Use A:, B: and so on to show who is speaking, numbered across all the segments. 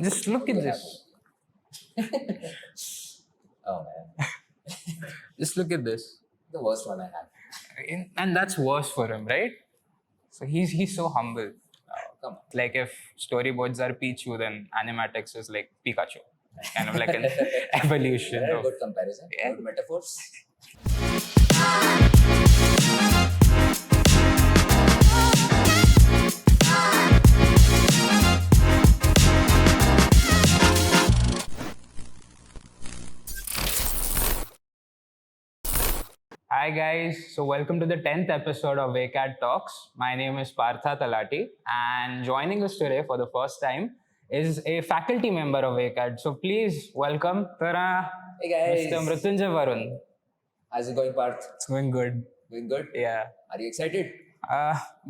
A: Just look at this.
B: Oh man,
A: Just look at this.
B: the worst one I have.
A: And that's worse for him, right? So he's so humble.
B: Oh, come on.
A: Like if storyboards are Pichu, then animatics is like Pikachu. Kind of like an evolution
B: Very
A: of
B: good comparison.
A: Yeah.
B: Good metaphors.
A: Hi guys, so welcome to the 10th episode of ACAD Talks. My name is Partha Talati, and joining us today for the first time is a faculty member of ACAD. So please welcome Tara,
B: Hey guys.
A: Mr. Mritunjay Varun.
B: How's it going, Parth?
A: It's going good.
B: Going good?
A: Yeah.
B: Are you excited?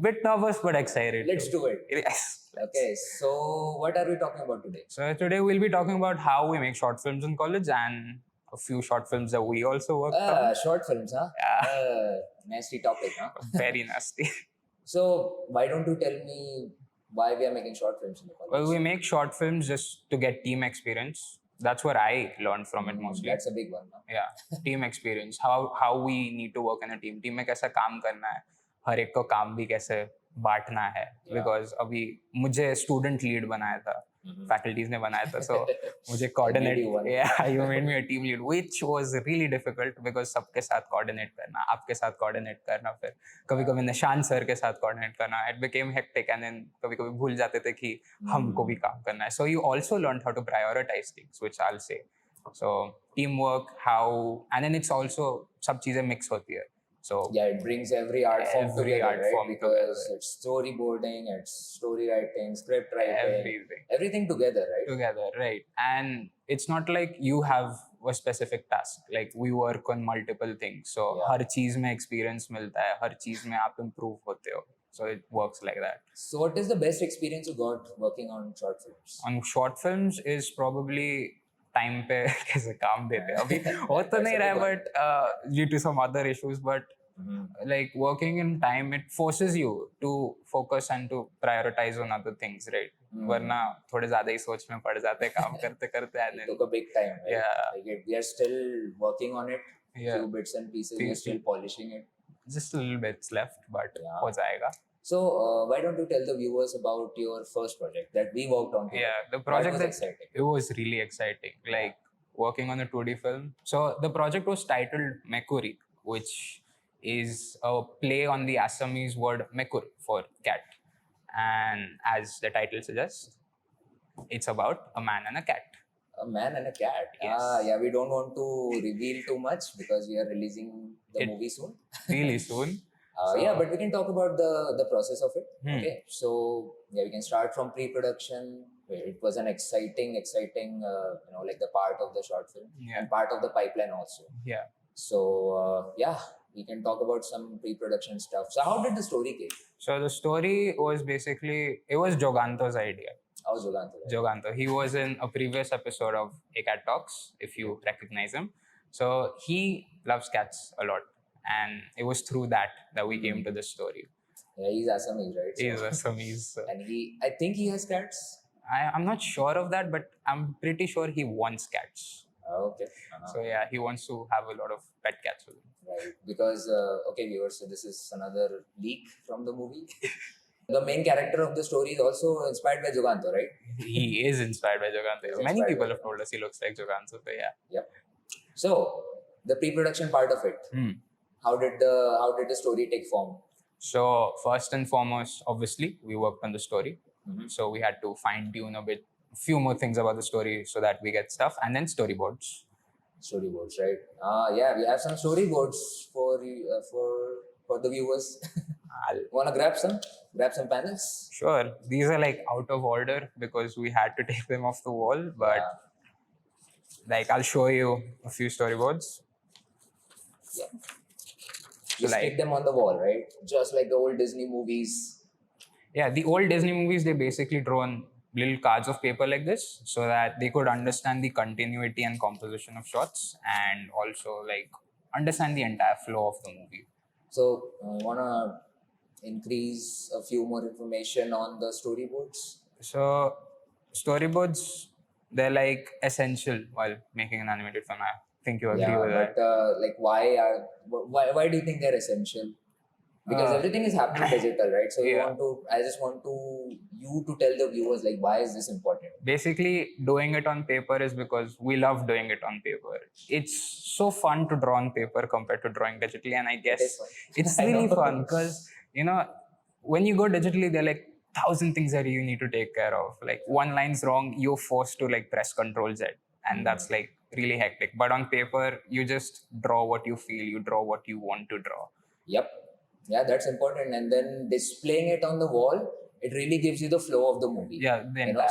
A: Bit nervous but excited.
B: Let's do it.
A: Yes.
B: Okay, so what are we talking about today?
A: So today we'll be talking about how we make short films in college and a few short films that we also worked on.
B: Short films, huh?
A: Yeah.
B: Nasty topic, huh?
A: Very nasty.
B: So why don't you tell me why we are making short films in the college?
A: Well, we make short films just to get team experience. That's what I learned from it mostly.
B: That's a big one, huh?
A: Yeah, team experience. How we need to work in a team. Team में कैसा काम करना है. हर एक को काम भी कैसे बांटना है.
B: Yeah.
A: Because अभी मुझे student lead बनाया था. Faculties ने बनाया था. So मुझे coordinate.
B: you one.
A: Yeah, you made me a team lead, which was really difficult because सबके साथ coordinate करना, आपके साथ coordinate करना, फिर कभी-कभी निशान सर के साथ coordinate करना. It became hectic, and then कभी-कभी भूल जाते थे कि हमको भी काम करना है. So you also learned how to prioritize things, which I'll say. So teamwork, how, and then it's also सब चीजें mix होती है. So
B: Yeah, it brings every art form
A: Every
B: together,
A: art
B: right?
A: form
B: Because
A: together.
B: it's storyboarding, it's story writing, script writing, everything together, right?
A: together, right? And it's not like you have a specific task. Like we work on multiple things. So
B: Yeah.
A: हर चीज में experience मिलता है, हर चीज में आप improve होते हो. So it works like that.
B: So what is the best experience you got working on short films?
A: On short films is probably time पे कैसे काम देते हैं. अभी हो तो नहीं रहा है, but due to some other issues, but like working in time, it forces you to focus and to prioritize on other things, right? वरना थोड़े ज्यादा ही सोच में पड़ जाते हैं काम करते करते. And
B: It
A: then,
B: took a big time, right?
A: Yeah.
B: Like we are still working on it.
A: Yeah.
B: Few bits and pieces, we are still polishing it.
A: just a little bits left, but
B: Yeah.
A: हो जाएगा.
B: So why don't you tell the viewers about your first project that we worked on together?
A: Yeah, the
B: That
A: project
B: was
A: that
B: exciting.
A: it was really exciting. Like working on a 2D film. So the project was titled Mekuri, which is a play on the Assamese word mekur for cat. And as the title suggests, it's about a man and a cat.
B: A man and a cat.
A: Yes.
B: Yeah, we don't want to reveal too much because we are releasing the
A: It-
B: movie soon.
A: Really soon. So-
B: Yeah, but we can talk about the process of it.
A: Hmm.
B: Okay, so yeah, we can start from pre-production. It was an exciting, like the part of the short film
A: Yeah.
B: and part of the pipeline also.
A: Yeah.
B: So yeah, we can talk about some pre-production stuff. So how did the story came?
A: So the story was basically, it was Joganto's idea.
B: How's Yoganta?
A: Joganto. He was in a previous episode of ACAD Talks, if you recognize him. So he loves cats a lot. And it was through that we came to this story.
B: Yeah, he's Assamese, right? So-
A: He's Assamese.
B: and I think he has cats.
A: I'm not sure of that, but I'm pretty sure he wants cats.
B: Okay.
A: So yeah, he wants to have a lot of pet cats with him.
B: Right, because okay, viewers, so this is another leak from the movie. The main character of the story is also inspired by Joganto, right?
A: He is inspired by Joganto.
B: He's
A: Many
B: inspired
A: people
B: by
A: have told us he looks like Joganto. So yeah.
B: Yep. So the pre-production part of it, how did the story take form?
A: So first and foremost, obviously, we worked on the story. So we had to fine tune a few more things about the story so that we get stuff, and then storyboards.
B: Storyboards, right? Yeah, we have some storyboards for the viewers. Wanna grab some panels?
A: Sure, these are like out of order because we had to take them off the wall, but like I'll show you a few storyboards.
B: Yeah.
A: So
B: Just stick them on the wall, right? Just like the old Disney movies.
A: Yeah, the old Disney movies, they basically draw on little cards of paper like this so that they could understand the continuity and composition of shots and also like understand the entire flow of the movie.
B: So wanna increase a few more information on the storyboards?
A: So storyboards, they're like essential while making an animated film. I think you agree with
B: but
A: that.
B: like why do you think they're essential? Because everything is happening digital, right? So I just want you to tell the viewers like why is this important?
A: Basically, doing it on paper is because we love doing it on paper. It's so fun to draw on paper compared to drawing digitally, and I guess it's really fun because when you go digitally, there are like thousand things that you need to take care of. Like one line's wrong, you're forced to like press Control Z, and that's like really hectic. But on paper, you just draw what you feel, you draw what you want to draw.
B: Yep. Yeah, that's important. And then displaying it on the wall, it really gives you the flow of the movie.
A: Yeah,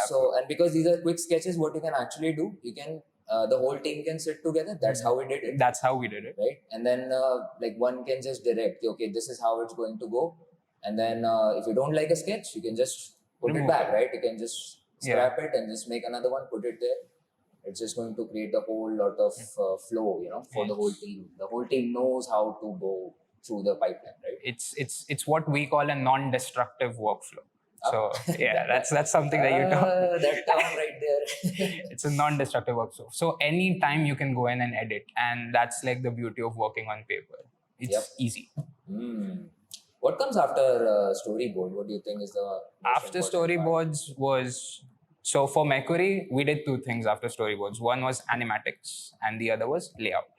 B: So, and because these are quick sketches, what you can actually do, you can the whole team can sit together. That's how we did it.
A: That's how we did it,
B: right? And then like one can just direct. Okay, this is how it's going to go. And then if you don't like a sketch, you can just put it back, right? You can just scrap it and just make another one, put it there. It's just going to create a whole lot of flow, for the whole team. The whole team knows how to go through the pipeline, right?
A: It's what we call a non-destructive workflow. So yeah, that's something that you talk.
B: That term right there.
A: It's a non-destructive workflow. So anytime you can go in and edit, and that's like the beauty of working on paper. It's easy.
B: What comes after storyboard? What do you think is the
A: after storyboards was? So for Mercury, we did two things after storyboards. One was animatics, and the other was layout.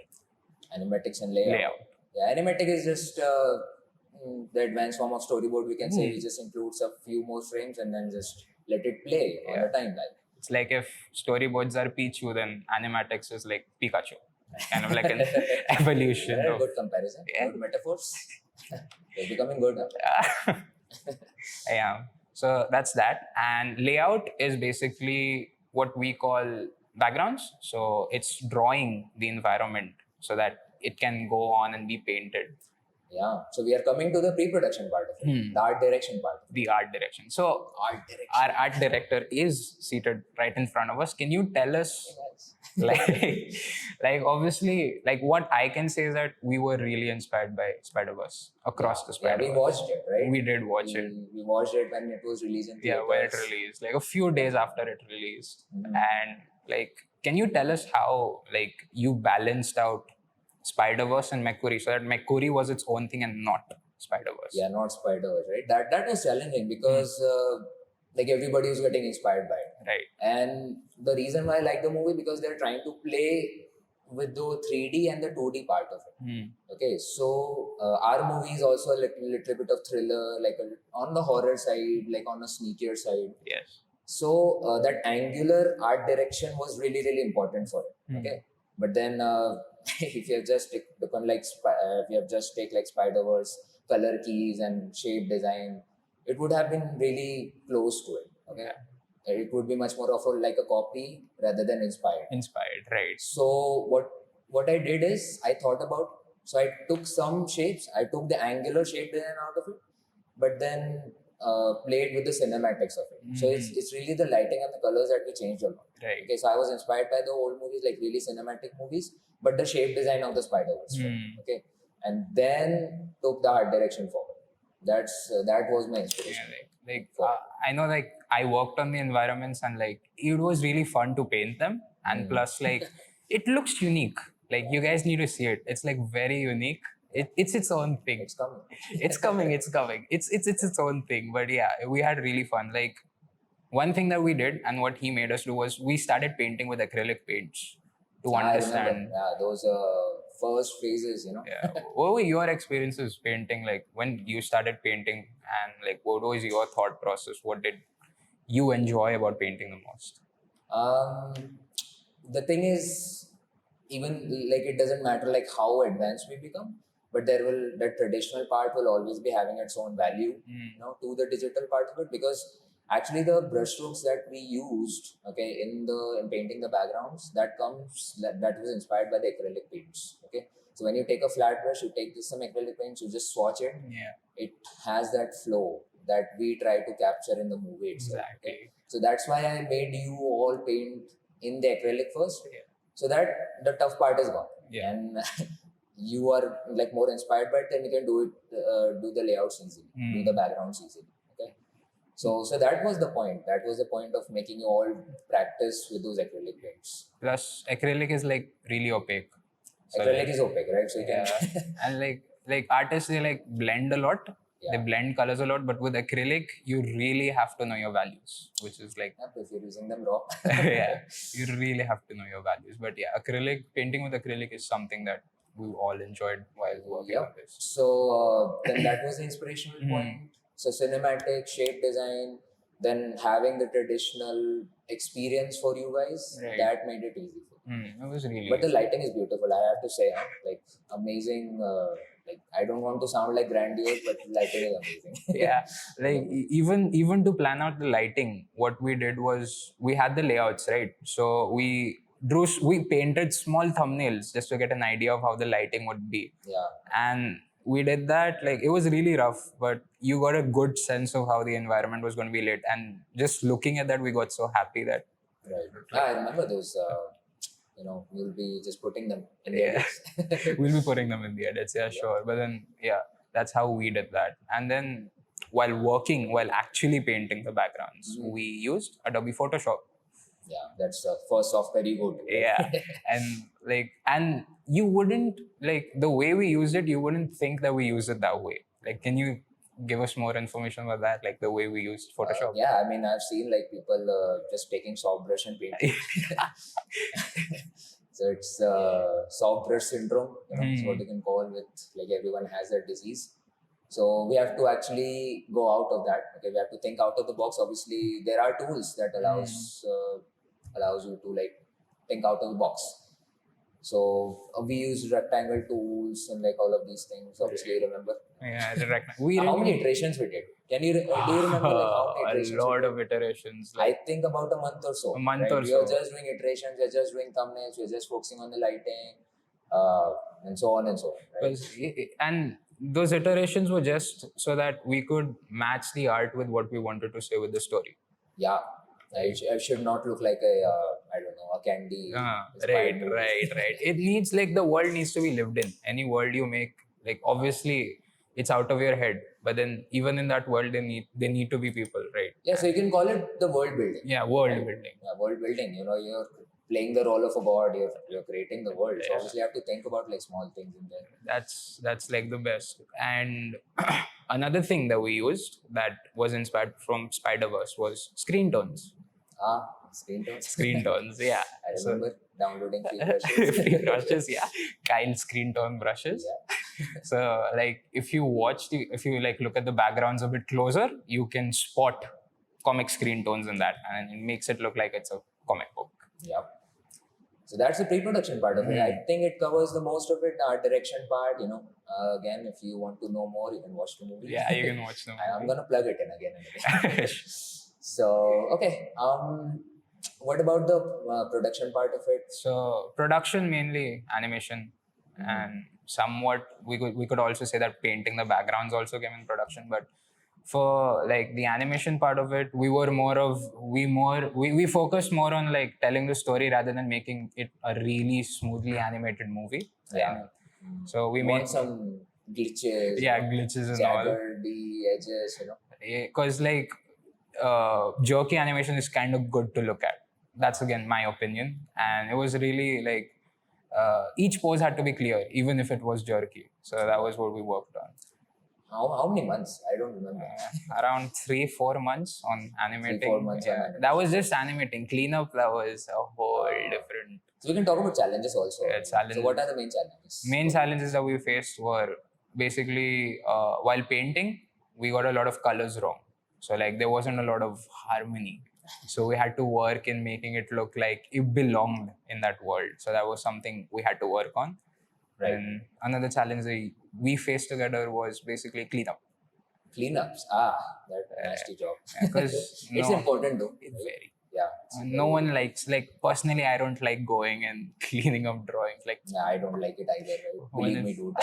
B: Animatics and layout. Yeah, animatic is just the advanced form of storyboard. We can say it just includes a few more frames and then just let it play on the timeline.
A: It's like if storyboards are Pichu, then animatics is like Pikachu. Kind of like an evolution.
B: Good comparison. Good metaphors. They're becoming good. Huh?
A: Yeah. So that's that. And layout is basically what we call backgrounds. So it's drawing the environment so that it can go on and be painted.
B: Yeah. So we are coming to the pre-production part of it, the art direction part.
A: The art direction. So our art director is seated right in front of us. Can you tell us, like obviously, like what I can say is that we were really inspired by Spider-Verse across the Spider-Verse.
B: Yeah, we watched it, right?
A: We did watch it.
B: We watched it when it was released in theaters.
A: Yeah, when it released, like a few days after it released, and like, can you tell us how like you balanced out Spider-Verse and Mercury so that Mercury was its own thing and not Spider-Verse?
B: Yeah, not Spider-Verse, right? That was challenging because like everybody was getting inspired by it.
A: Right.
B: And the reason why I like the movie because they're trying to play with the 3D and the 2D part of it. Okay, so our movie is also a little bit of thriller, like on the horror side, like on a sneakier side.
A: Yes.
B: So that angular art direction was really, really important for it. Okay. But then if you have just take like Spider-Verse, color keys and shape design, it would have been really close to it. Okay. It would be much more of like a copy rather than inspired.
A: Inspired, right.
B: So what I did is I took some shapes, I took the angular shape design out of it, but then played with the cinematics of it. So it's really the lighting and the colors that we changed a lot.
A: Right.
B: Okay, so I was inspired by the old movies, like really cinematic movies, but the shape design of the Spider-Verse. Okay, and then took the art direction forward. That was my inspiration.
A: Yeah, I know, like I worked on the environments and like it was really fun to paint them, and plus like it looks unique. Like you guys need to see it. It's like very unique. It's its own thing.
B: It's coming.
A: It's coming. It's coming. It's its own thing. But yeah, we had really fun. Like one thing that we did and what he made us do was we started painting with acrylic paints to understand.
B: Yeah, those first phases,
A: Yeah. What were your experiences painting? Like when you started painting, and like what was your thought process? What did you enjoy about painting the most?
B: The thing is, even like it doesn't matter like how advanced we become, but that traditional part will always be having its own value, to the digital part of it, because actually the brushstrokes that we used, okay, in painting the backgrounds, that was inspired by the acrylic paints. Okay, so when you take a flat brush, you take some acrylic paints, you just swatch it.
A: Yeah,
B: it has that flow that we try to capture in the movie itself.
A: Exactly.
B: Okay? So that's why I made you all paint in the acrylic first, so that the tough part is gone.
A: Yeah.
B: And you are like more inspired by it, then you can do the layouts easily, do the backgrounds easily. Okay. So that was the point. That was the point of making you all practice with those acrylic paints.
A: Plus, acrylic is like really opaque. So
B: Acrylic is opaque, right? So you
A: yeah,
B: can
A: and like artists, they like blend a lot. They
B: Yeah.
A: blend colors a lot, but with acrylic, you really have to know your values, which is like
B: if you're using them raw.
A: yeah, you really have to know your values. But yeah, acrylic painting with acrylic is something that we all enjoyed while working on this.
B: So then that was the inspirational point. So cinematic, shape design, then having the traditional experience for you guys,
A: Right.
B: that made it easy for me.
A: It was really.
B: But the lighting is beautiful, I have to say. Like amazing. Like I don't want to sound like grandiose, but lighting is amazing.
A: Yeah, like even to plan out the lighting, what we did was we had the layouts, right? So we painted small thumbnails just to get an idea of how the lighting would be.
B: Yeah.
A: And we did that. Like it was really rough, but you got a good sense of how the environment was going to be lit. And just looking at that, we got so happy that
B: Right. I remember those. We'll be just putting them in the edits.
A: we'll be putting them in the edits. Yeah, sure. But then that's how we did that. And then while actually painting the backgrounds, we used Adobe Photoshop.
B: Yeah, that's the first software you go to.
A: Yeah, and you wouldn't, like, the way we used it, you wouldn't think that we used it that way. Like, can you give us more information about that, like the way we used Photoshop?
B: Yeah, I mean, I've seen like people just taking soft brush and painting. So it's soft brush syndrome, is what you can call with, like, everyone has that disease. So we have to actually go out of that. Okay, we have to think out of the box. Obviously, there are tools that allows you to like think out of the box. So we use rectangle tools and like all of these things. Obviously, you remember.
A: Yeah,
B: How many iterations we did? Do you remember like how many iterations?
A: A lot of iterations.
B: I think about a month or so.
A: A month
B: right?
A: or
B: We
A: so.
B: are just doing iterations. We are just doing thumbnails. We are just focusing on the lighting, and so on and so on. Right?
A: And those iterations were just so that we could match the art with what we wanted to say with the story.
B: Yeah. I should not look like a candy.
A: Right. It needs, like, the world needs to be lived in. Any world you make, like, obviously it's out of your head, but then even in that world, they need to be people, right?
B: Yeah, so you can call it the world building.
A: Yeah, world building.
B: Yeah, world building. You're playing the role of a god. You're creating the world. So obviously, you have to think about like small things in there.
A: That's like the best. And another thing that we used that was inspired from Spider-Verse was screen tones.
B: Screen tones.
A: Screen tones, yeah.
B: I remember downloading free brushes.
A: Free brushes, yeah. Kyle screen tone brushes.
B: Yeah.
A: So, like, if you like look at the backgrounds a bit closer, you can spot comic screen tones in that, and it makes it look like it's a comic book.
B: Yep. So that's the pre-production part of it. I think it covers the most of it. Art direction part, again, if you want to know more, you can watch the movie.
A: Yeah, you can watch the movie.
B: I'm gonna plug it in again and again. So okay, what about the production part of it?
A: So production, mainly animation, and somewhat we could also say that painting the backgrounds also came in production. But for like the animation part of it, we focused more on like telling the story rather than making it a really smoothly animated movie.
B: Yeah.
A: So we
B: Want
A: made
B: some glitches.
A: glitches and all.
B: The edges,
A: Because like jerky animation is kind of good to look at. That's again my opinion, and it was really like each pose had to be clear, even if it was jerky. So that was what we worked on.
B: How many months? I don't remember.
A: Around 3-4 months on animating.
B: 3-4 months on animating.
A: That was just animating. Cleanup, that was a whole different.
B: So we can talk about challenges also.
A: Yeah, challenges.
B: So what are the main challenges?
A: Main challenges that we faced were basically while painting, we got a lot of colors wrong. So like there wasn't a lot of harmony. So we had to work in making it look like it belonged in that world. So that was something we had to work on.
B: Right.
A: And another challenge that we faced together was basically cleanup.
B: Cleanups? That nasty job.
A: Because
B: it's important though.
A: It's very.
B: Yeah.
A: No one likes, like, personally, I don't like going and cleaning up drawings. Like,
B: yeah, I don't like it either. Right? Believe me, dude.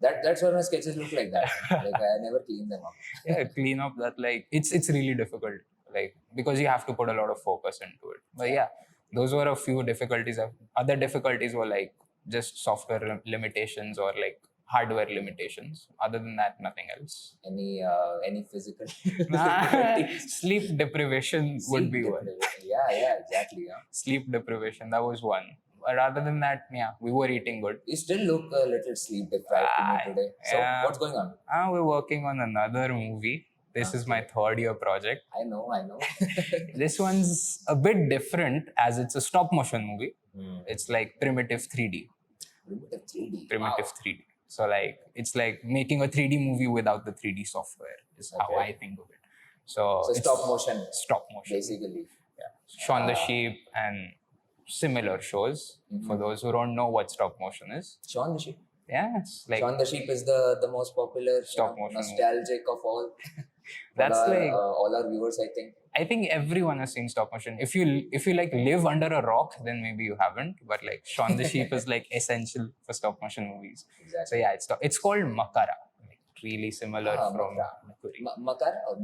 B: That's why my sketches look like that. Like I never clean them up.
A: Yeah, clean up that, like, it's really difficult. Like, because you have to put a lot of focus into it. But yeah, those were a few difficulties. Other difficulties were like just software limitations or like hardware limitations. Other than that, nothing else.
B: Any physical difficulties?
A: Sleep deprivation would be one.
B: Yeah, exactly. Yeah.
A: Sleep deprivation, that was one. But other than that, yeah, we were eating good.
B: You still look a little sleep deprived to me today. So
A: Yeah.
B: what's going on?
A: We're working on another movie. This is my third year project.
B: I know.
A: This one's a bit different as it's a stop motion movie. It's like primitive 3D.
B: Primitive 3D.
A: Primitive
B: Wow.
A: 3D. So like it's like making a 3D movie without the 3D software is how
B: Okay.
A: I think of it. So it's
B: stop motion,
A: Stop motion.
B: basically.
A: Shaun the Sheep and similar shows. For those who don't know what stop motion is.
B: Shaun the Sheep.
A: Yeah, it's like
B: Shaun the Sheep is the most popular,
A: Stop motion
B: nostalgic of all.
A: That's like
B: all our viewers, I think.
A: I think everyone has seen stop motion. If you like live under a rock, then maybe you haven't. But like Shaun the Sheep is like essential for stop motion movies.
B: Exactly.
A: So yeah, it's called Makara. Like really similar from
B: Makara.
A: Makuri.
B: Makara or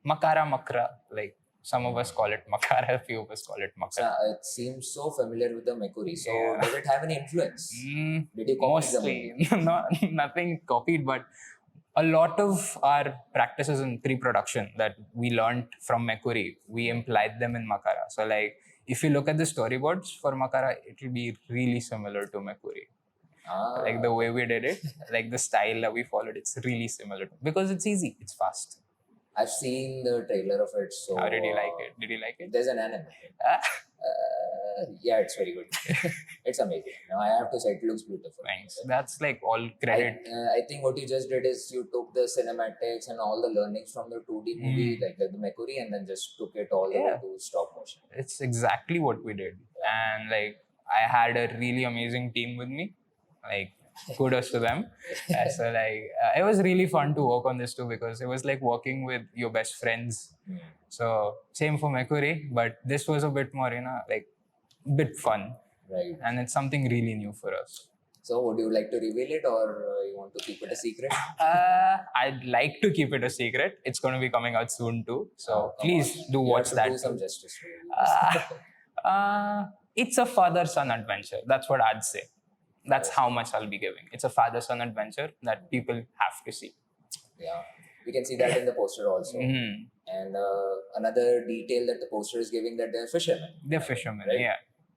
B: Makara?
A: Makara. Like some of us call it Makara, a few of us call it Makara.
B: It seems so familiar with the Mekuri. So
A: Yeah.
B: does it have any influence? Did you copy
A: Mostly,
B: the movie?
A: nothing copied, but a lot of our practices in pre-production that we learned from Mekuri, we implied them in Makara. So like, if you look at the storyboards for Makara, it will be really similar to Mekuri. Like the way we did it, like the style that we followed, it's really similar because it's easy, it's fast.
B: I've seen the trailer of it. So
A: How did you like it? Did you like it?
B: There's an anime.
A: Ah,
B: Yeah, it's very good. It's amazing. Now, I have to say, it looks beautiful.
A: thanks. That's like all credit.
B: I think what you just did is you took the cinematics and all the learnings from the 2D movie, like the Mekuri, and then just took it all the way to stop motion.
A: It's exactly what we did. And like, I had a really amazing team with me. Like, kudos to them. So like, it was really fun to work on this too because it was like working with your best friends. So same for Mekuri, but this was a bit more, like bit fun.
B: Right.
A: And it's something really new for us.
B: So would you like to reveal it or you want to keep it a secret?
A: I'd like to keep it a secret. It's going to be coming out soon too. So please do watch that.
B: Do some justice. Really.
A: It's a father-son adventure. That's what I'd say. That's how much I'll be giving. It's a father-son adventure that people have to see.
B: Yeah, we can see that in the poster also. And another detail that the poster is giving that they're fishermen.
A: They're fishermen,
B: right?
A: Yeah.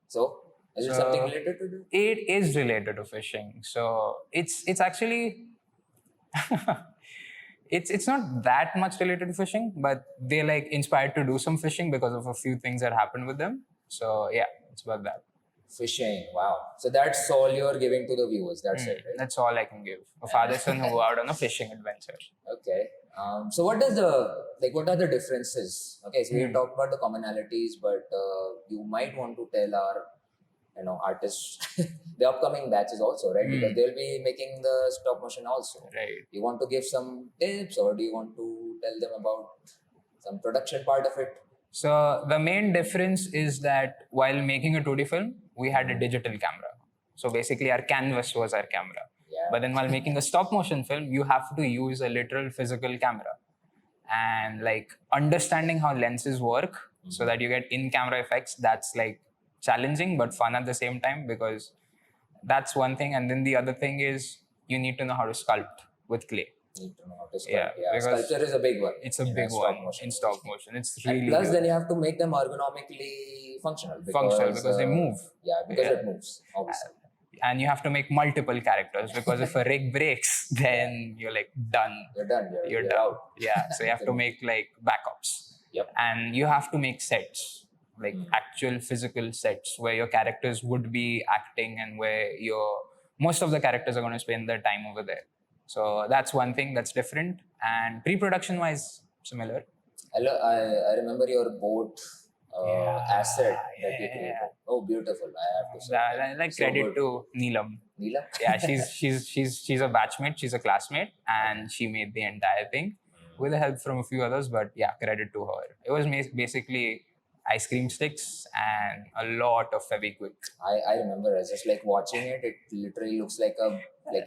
B: So, is it something related to this?
A: It is related to fishing. So it's actually it's not that much related to fishing, but they like inspired to do some fishing because of a few things that happened with them. So yeah, it's about that.
B: Fishing, wow. So that's all you're giving to the viewers. That's it, right?
A: That's all I can give. A father-son who go out on a fishing adventure.
B: Okay. So what are the differences? Okay, so we talked about the commonalities, but you might want to tell our artists, the upcoming batches also, right? Because they'll be making the stop motion also.
A: Right.
B: You want to give some tips or do you want to tell them about some production part of it?
A: So the main difference is that while making a 2D film, we had a digital camera. So basically our canvas was our camera.
B: Yeah.
A: But then while making a stop motion film, you have to use a literal physical camera. And like understanding how lenses work so that you get in-camera effects, that's like challenging but fun at the same time because that's one thing. And then the other thing is you need to know how to sculpt with clay.
B: Need to know how to sculpt.
A: Yeah, because
B: sculpture is a big one.
A: It's a big one in stop motion. It's really
B: and plus
A: good.
B: Then you have to make them ergonomically functional
A: because they move.
B: Yeah, because it moves, obviously.
A: And you have to make multiple characters because if a rig breaks, then you're like done.
B: You're done.
A: You're done. Yeah. So you have to make like backups.
B: Yep.
A: And you have to make sets, like actual physical sets where your characters would be acting and where most of the characters are going to spend their time over there. So that's one thing that's different. And pre-production wise, similar.
B: I remember your boat asset that you created. Oh, beautiful! I have to say.
A: I like credit to Neelam.
B: Neelam?
A: Yeah, she's a batchmate. She's a classmate, and she made the entire thing with the help from a few others. But yeah, credit to her. It was basically ice cream sticks and a lot of Fevikwik.
B: I remember. I was just like watching it. It literally looks like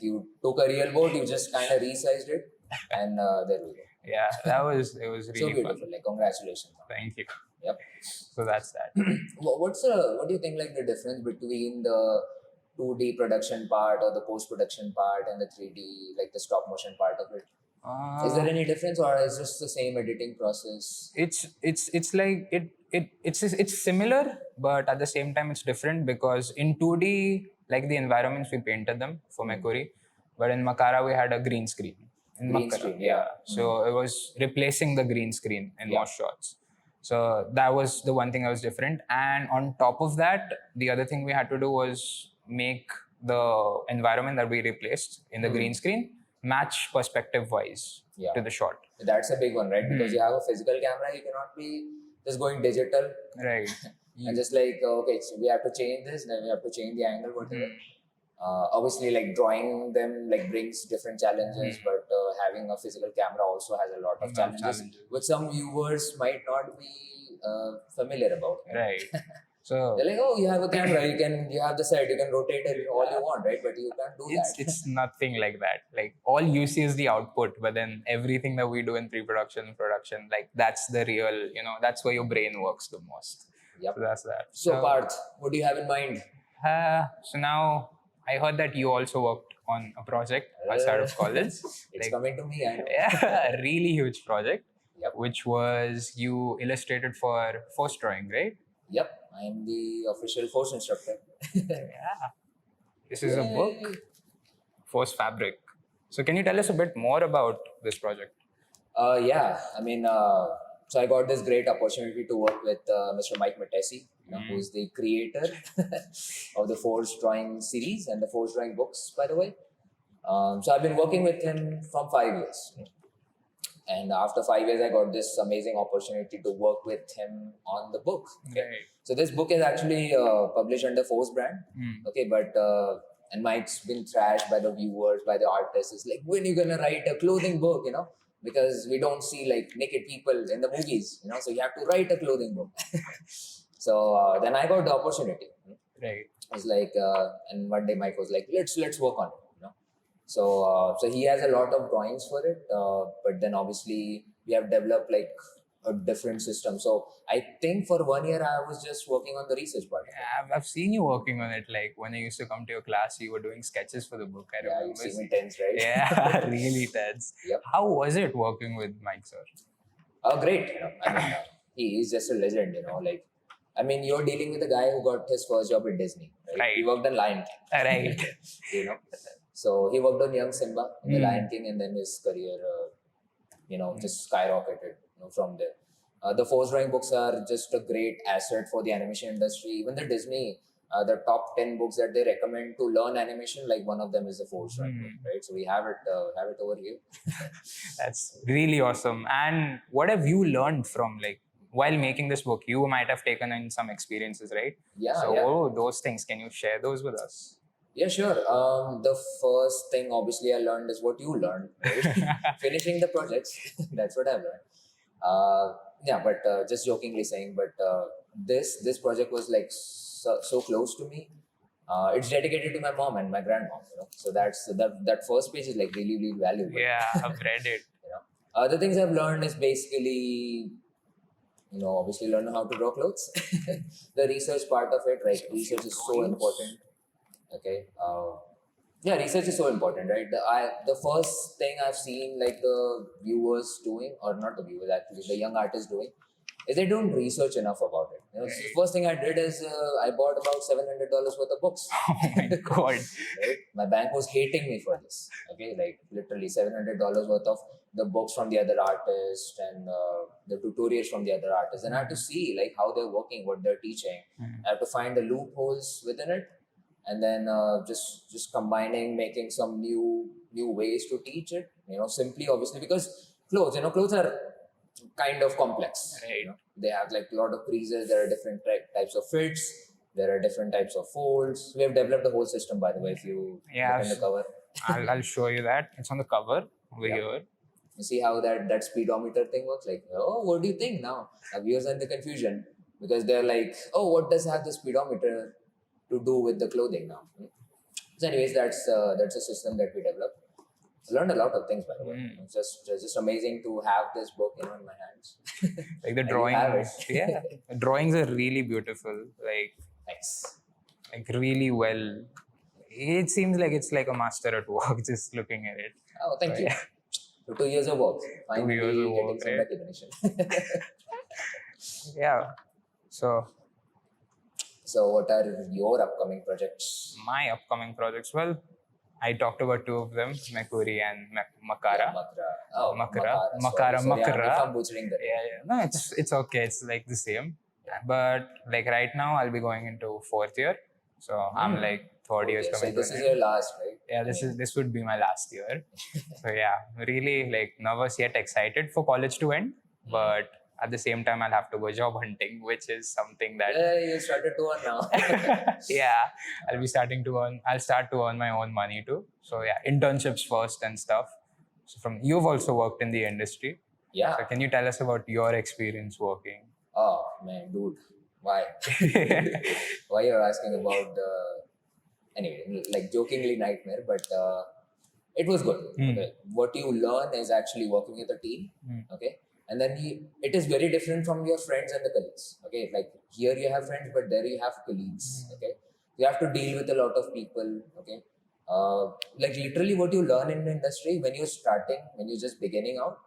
B: you took a real boat. You just kind of resized it, and there we go.
A: Yeah, it was really
B: so beautiful.
A: fun.
B: Like congratulations.
A: Thank you.
B: Yep.
A: So that's that.
B: What do you think like the difference between the 2D production part or the post-production part and the 3D, like the stop motion part of it? Is there any difference, or is just the same editing process?
A: It's like it's similar, but at the same time it's different, because in 2D, like the environments, we painted them for Makuri, but in Makara we had a green screen. In
B: Green
A: Makara,
B: screen, yeah.
A: So it was replacing the green screen in most shots. So that was the one thing that was different. And on top of that, the other thing we had to do was make the environment that we replaced in the green screen match perspective wise to the shot.
B: That's a big one, right? Because you have a physical camera, you cannot be just going digital.
A: Right.
B: And just like, okay, so we have to change this, then we have to change the angle, whatever. Obviously, like drawing them like brings different challenges, but having a physical camera also has a lot of challenges, which some viewers might not be familiar about.
A: Right. So
B: they're like, oh, you have a camera, you have the set, you can rotate it all you want, right? But you can't do that.
A: It's nothing like that. Like all you see is the output, but then everything that we do in pre-production, production, like that's the real, that's where your brain works the most.
B: Yep.
A: So that's that.
B: So Parth, what do you have in mind?
A: So now I heard that you also worked on a project outside of college.
B: It's coming to me. I know.
A: Yeah, a really huge project, which was you illustrated for force drawing, right?
B: Yep, I am the official force instructor.
A: Yeah. This is a book, Force Fabric. So can you tell us a bit more about this project?
B: Yeah, I mean, so I got this great opportunity to work with Mr. Mike Matesi, who is the creator of the force drawing series and the force drawing books, by the way. So I've been working with him from 5 years. And after 5 years, I got this amazing opportunity to work with him on the book. Okay?
A: Right.
B: So this book is actually published under Force brand. Okay, but and Mike's been thrashed by the viewers, by the artists. It's like, when are you gonna write a clothing book? Because we don't see like naked people in the movies. So you have to write a clothing book. So then I got the opportunity.
A: Right.
B: It's like, and one day Mike was like, let's work on it. So he has a lot of drawings for it, but then obviously we have developed like a different system. So I think for 1 year I was just working on the research part.
A: Yeah, I've seen you working on it. Like when I used to come to your class, you were doing sketches for the book. I remember.
B: You see me tense, right?
A: Yeah, really tense.
B: Yep.
A: How was it working with Mike, sir?
B: Great. I mean, he is just a legend. Like, I mean, you're dealing with a guy who got his first job at Disney. Right? He worked on Lion King.
A: Right.
B: So he worked on young Simba in the Lion King, and then his career, just skyrocketed from there. The force drawing books are just a great asset for the animation industry. Even the Disney, the top 10 books that they recommend to learn animation, like one of them is the force drawing book, right? So we have it over here.
A: That's really awesome. And what have you learned from while making this book? You might have taken in some experiences, right?
B: Yeah.
A: So those things, can you share those with us?
B: Yeah, sure. The first thing obviously I learned is what you learned, right? Finishing the projects. That's what I've learned. But just jokingly saying, but this project was like so close to me. It's dedicated to my mom and my grandmom. So that first page is like really, really valuable.
A: Yeah, I've read it.
B: The things I've learned is basically, obviously learn how to draw clothes. The research part of it, right? Research is so important. Okay. Research is so important, right? The first thing I've seen like the viewers doing, or not the viewers actually, the young artists doing, is they don't research enough about it.
A: Right.
B: So the first thing I did is I bought about $700 worth of books.
A: Oh my God.
B: Right? My bank was hating me for this. Okay, like literally $700 worth of the books from the other artists and the tutorials from the other artists, and I have to see like how they're working, what they're teaching. I have to find the loopholes within it. And then just combining, making some new ways to teach it. Simply obviously because clothes are kind of complex.
A: Right.
B: They have like a lot of creases. There are different types of fits. There are different types of folds. We have developed a whole system, by the way. If you look in the cover,
A: I'll show you that. It's on the cover over here.
B: You see how that speedometer thing works? Like, oh, what do you think now? Viewers are in the confusion because they're like, oh, what does have the speedometer to do with the clothing now? So anyways, that's a system that we developed. I learned a lot of things, by the way. It's just amazing to have this book in my hands.
A: Like the drawings. Yeah, the drawings are really beautiful.
B: Thanks.
A: Like really well It seems like it's like a master at work, just looking at it.
B: Oh, thank
A: So,
B: you.
A: yeah.
B: So 2 years of work, finally
A: years of
B: getting
A: work,
B: some
A: right?
B: recognition.
A: Yeah. So
B: So what are your upcoming projects?
A: my upcoming projects, well, I talked about two of them, Makuri and
B: Yeah,
A: Makara.
B: Makra. Oh,
A: Makara,
B: Makara. Sorry,
A: Makara,
B: sorry. If I'm
A: Makara.
B: butchering the name.
A: Yeah. No, it's okay. It's like the same. But like right now, I'll be going into fourth year, so I'm like third year's
B: Okay, so
A: coming to
B: this
A: an
B: is
A: end.
B: your last, right?
A: Yeah, this would be my last year. So yeah, really like nervous yet excited for college to end, but at the same time I'll have to go job hunting, which is something that
B: Yeah, you started to earn now.
A: yeah, I'll start to earn my own money too. So yeah, internships first and stuff. So from you've also worked in the industry.
B: Yeah.
A: So can you tell us about your experience working?
B: Oh man, dude, why? Why you're asking about the anyway, like jokingly nightmare, but it was good. Okay, what you learn is actually working with a team. Okay, and then it is very different from your friends and the colleagues. Okay, like here you have friends, but there you have colleagues. Okay, you have to deal with a lot of people. Okay, like literally what you learn in the industry when you're starting, when you're just beginning out,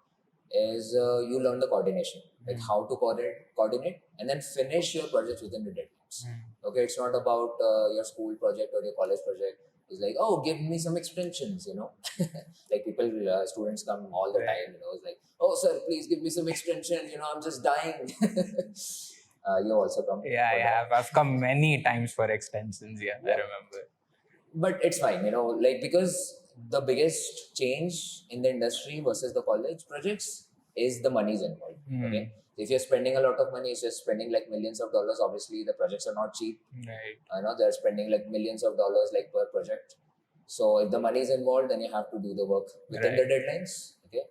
B: is you learn the coordination, like how to coordinate, and then finish your projects within the deadlines. Okay, it's not about your school project or your college project. It's like, oh, give me some extensions, like people, students come all the time, it's like, oh sir, please give me some extension, I'm just dying. You also come.
A: Yeah, I have. I've come many times for extensions. Yeah, I remember.
B: But it's fine, like because the biggest change in the industry versus the college projects is the money's involved. Okay, if you're spending a lot of money, if you're spending like millions of dollars, obviously the projects are not cheap.
A: Right.
B: They're spending like millions of dollars like per project. So if the money is involved, then you have to do the work within the deadlines. Okay,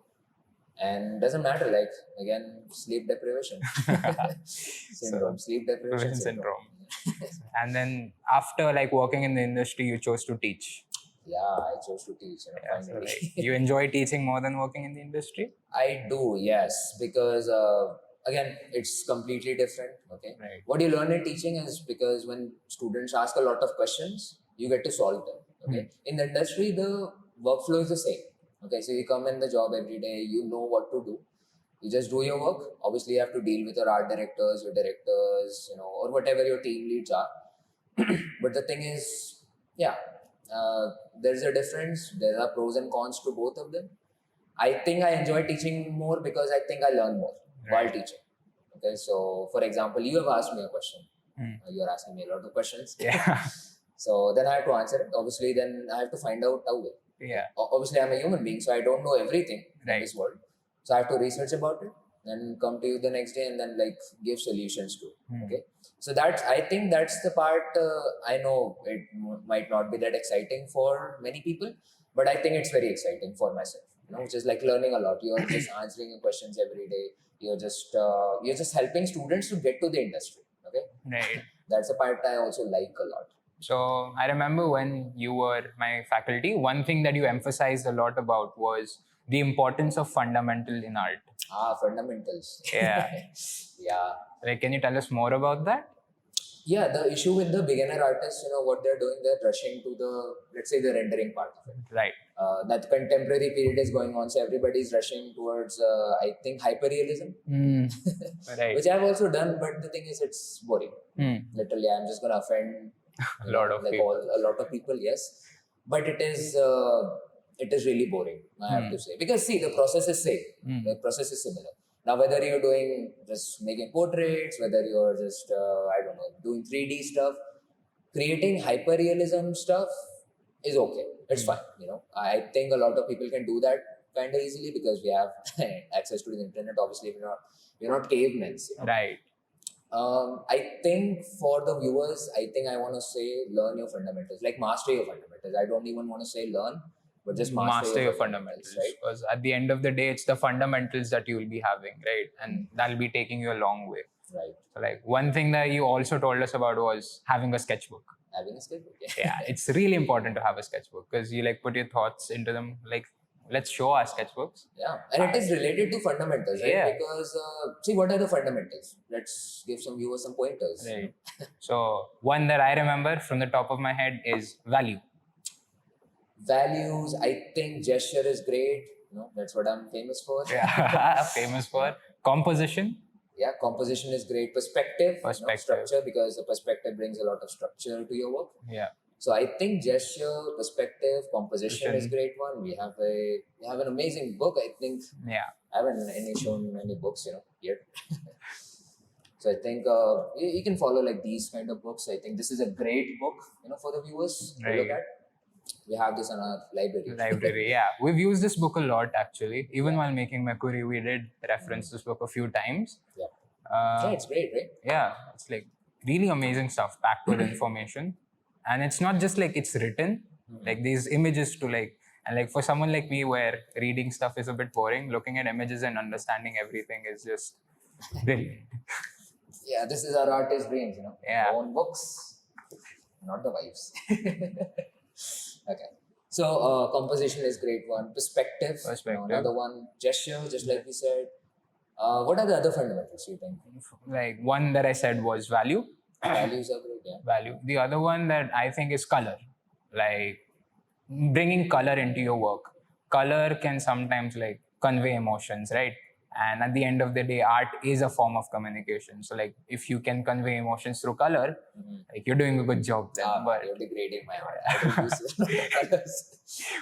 B: and doesn't matter, like again, sleep deprivation syndrome, sleep deprivation syndrome.
A: And then after like working in the industry, you chose to teach.
B: Yeah, I chose to teach. Finally.
A: So, you enjoy teaching more than working in the industry?
B: I do, yes, because again, it's completely different. Okay,
A: Right.
B: What you learn in teaching is because when students ask a lot of questions, you get to solve them. Okay, in the industry, the workflow is the same. Okay, so you come in the job every day, you know what to do. You just do your work. Obviously, you have to deal with your art directors, your directors, or whatever your team leads are. But the thing is, yeah, there's a difference. There are pros and cons to both of them. I think I enjoy teaching more because I think I learn more while teaching. Okay, so for example, you have asked me a question. You're asking me a lot of questions.
A: Yeah.
B: So then I have to answer it. Obviously, then I have to find out how.
A: Yeah.
B: Obviously, I'm a human being, so I don't know everything in this world. So I have to research about it, then come to you the next day, and then like give solutions to it. Okay. So I think that's the part. I know it might not be that exciting for many people, but I think it's very exciting for myself. Which is like learning a lot. You're just answering questions every day. You're just helping students to get to the industry. Okay.
A: Right.
B: That's the part I also like a lot.
A: So I remember when you were my faculty, one thing that you emphasized a lot about was the importance of fundamental in art.
B: Fundamentals.
A: Yeah.
B: Yeah.
A: Like, can you tell us more about that?
B: Yeah, the issue with the beginner artists, what they're doing, they're rushing to let's say the rendering part of it.
A: Right.
B: That contemporary period is going on, so everybody's rushing towards, I think, hyperrealism.
A: Right.
B: Which I've also done, but the thing is, it's boring. Literally, I'm just going to offend
A: a lot of
B: people, yes. But it is really boring, I have to say. Because see, the process is same. The process is similar. Now, whether you're doing just making portraits, whether you're just, doing 3D stuff, creating hyperrealism stuff is okay. It's fine. I think a lot of people can do that kind of easily because we have access to the internet. Obviously, we're not cavemen.
A: Right.
B: I think for the viewers, I want to say learn your fundamentals, like master your fundamentals. I don't even want to say learn, but just master your fundamentals, right?
A: Because at the end of the day, it's the fundamentals that you will be having, right? And that'll be taking you a long way.
B: Right.
A: So like one thing that you also told us about was having a sketchbook.
B: Having a sketchbook,
A: yeah. It's really important to have a sketchbook because you like put your thoughts into them. Like, let's show our sketchbooks.
B: Yeah, and it is related to fundamentals, right?
A: Yeah.
B: Because see, what are the fundamentals? Let's give some viewers some pointers.
A: Right. So one that I remember from the top of my head is value.
B: Values, I think gesture is great. That's what I'm famous for.
A: Yeah, famous for composition.
B: Yeah, composition is great. Perspective, structure, because the perspective brings a lot of structure to your work.
A: Yeah.
B: So I think gesture, perspective, composition is great one. We have an amazing book. I think.
A: Yeah.
B: I haven't shown any books, yet. So I think you can follow like these kind of books. I think this is a great book, for the viewers to look at. We have this in our library.
A: Yeah. We've used this book a lot actually. Even while making Mercury, we did reference this book a few times.
B: Yeah. Yeah, it's great, right?
A: Yeah, it's like really amazing stuff, packed with information. And it's not just like it's written, like these images to like, and like for someone like me where reading stuff is a bit boring, looking at images and understanding everything is just brilliant.
B: Yeah, this is our artist dreams,
A: Yeah.
B: Own books, not the wives. Okay. So composition is great one. Perspective. Another one. Gesture, just like we said. What are the other fundamentals you think?
A: Like one that I said was value.
B: Values are great, yeah.
A: Value. The other one that I think is color. Like bringing color into your work. Color can sometimes like convey emotions, right? And at the end of the day, art is a form of communication. So like if you can convey emotions through color, like you're doing a good job then.
B: But you're degrading my art.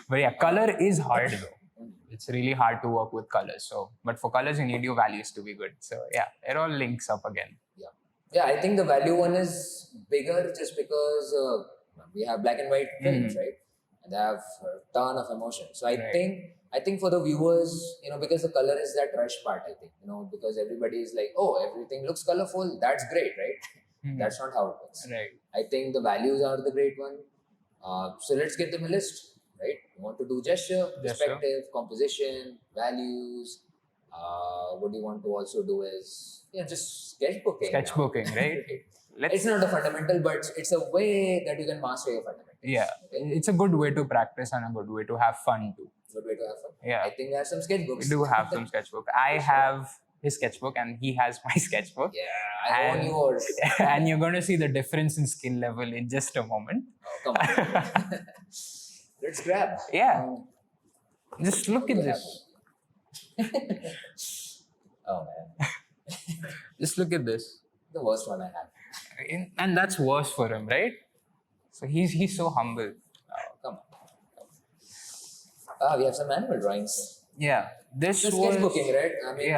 A: But yeah, color is hard though. It's really hard to work with colors. So, but for colors, you need your values to be good. So yeah, it all links up again.
B: Yeah. Yeah, I think the value one is bigger just because we have black and white films, right? And they have a ton of emotion. So I think for the viewers, because the color is that rush part, I think, because everybody is like, oh, everything looks colorful. That's great, right? That's not how it works.
A: Right.
B: I think the values are the great one. So let's give them a list, right? You want to do gesture, perspective, composition, values. What you want to also do is, just sketchbooking.
A: Sketchbooking, right?
B: It's not a fundamental, but it's a way that you can master your fundamental.
A: Yeah, it's a good way to practice and a good way to have fun too.
B: Good way to have fun.
A: Yeah.
B: I think we have some sketchbooks.
A: We do have some sketchbook. I have his sketchbook and he has my sketchbook.
B: Yeah, I own yours.
A: And you're going to see the difference in skill level in just a moment.
B: Oh, come on. Let's grab.
A: Yeah. Just look at this.
B: Oh man.
A: Just look at this.
B: The worst one I have.
A: And that's worse for him, right? So he's so humble.
B: Oh, come on. We have some animal drawings.
A: Yeah. This
B: was sketchbooking, right? I mean,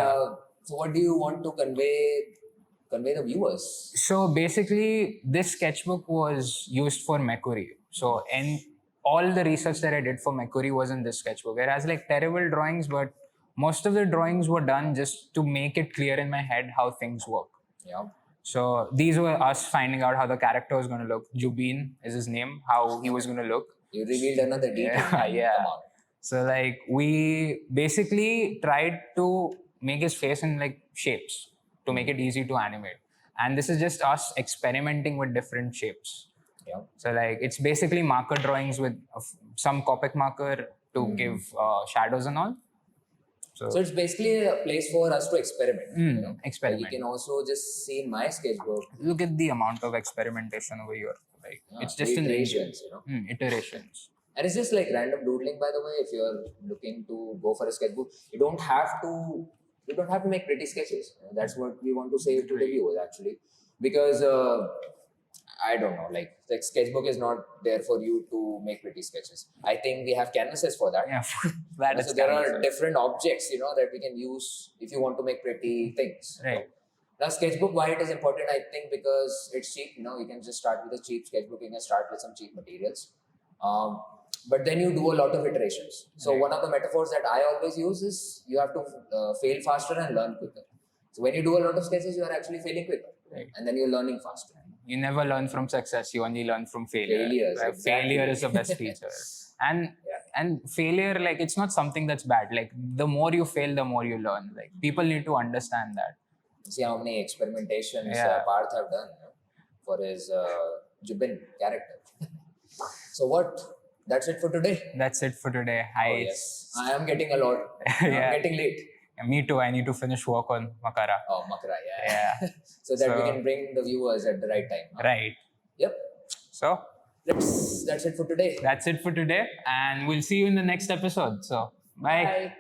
B: so what do you want to convey the viewers?
A: So basically, this sketchbook was used for Mercury. So all the research that I did for Mercury was in this sketchbook. It has like terrible drawings, but most of the drawings were done just to make it clear in my head how things work.
B: Yeah.
A: So these were us finding out how the character was going to look. Jubin is his name, how he was going to look.
B: You revealed another detail.
A: Yeah.
B: Come on.
A: So like we basically tried to make his face in like shapes to make it easy to animate. And this is just us experimenting with different shapes.
B: Yeah.
A: So like it's basically marker drawings with some Copic marker to give shadows and all.
B: So it's basically a place for us to experiment.
A: Experiment.
B: Like you can also just see in my sketchbook.
A: Look at the amount of experimentation over here. Like it's just
B: iterations,
A: iterations.
B: And it's just like random doodling, by the way. If you're looking to go for a sketchbook, you don't have to make pretty sketches. That's what we want to say to the viewers actually, because I don't know, like sketchbook is not there for you to make pretty sketches. I think we have canvases for that.
A: Yeah,
B: so there are different objects, that we can use if you want to make pretty things.
A: Right.
B: Now, sketchbook, why it is important, I think, because it's cheap. You can just start with a cheap sketchbook. You can start with some cheap materials. But then you do a lot of iterations. So one of the metaphors that I always use is you have to fail faster and learn quicker. So when you do a lot of sketches, you are actually failing quicker. Right. And then you're learning faster.
A: You never learn from success. You only learn from failure.
B: Failures.
A: Like,
B: exactly.
A: Failure is the best teacher. And failure, like it's not something that's bad. Like the more you fail, the more you learn. Like people need to understand that.
B: See how many experimentations Parth have done for his Jubin character. So what? That's it for today.
A: That's it for today.
B: Yes. I am getting a lot. I'm getting late.
A: Me too. I need to finish work on Makara.
B: Oh, Makara, yeah. So that we can bring the viewers at the right time.
A: Right.
B: Yep.
A: So,
B: that's it for today.
A: That's it for today, and we'll see you in the next episode. So bye.
B: Bye.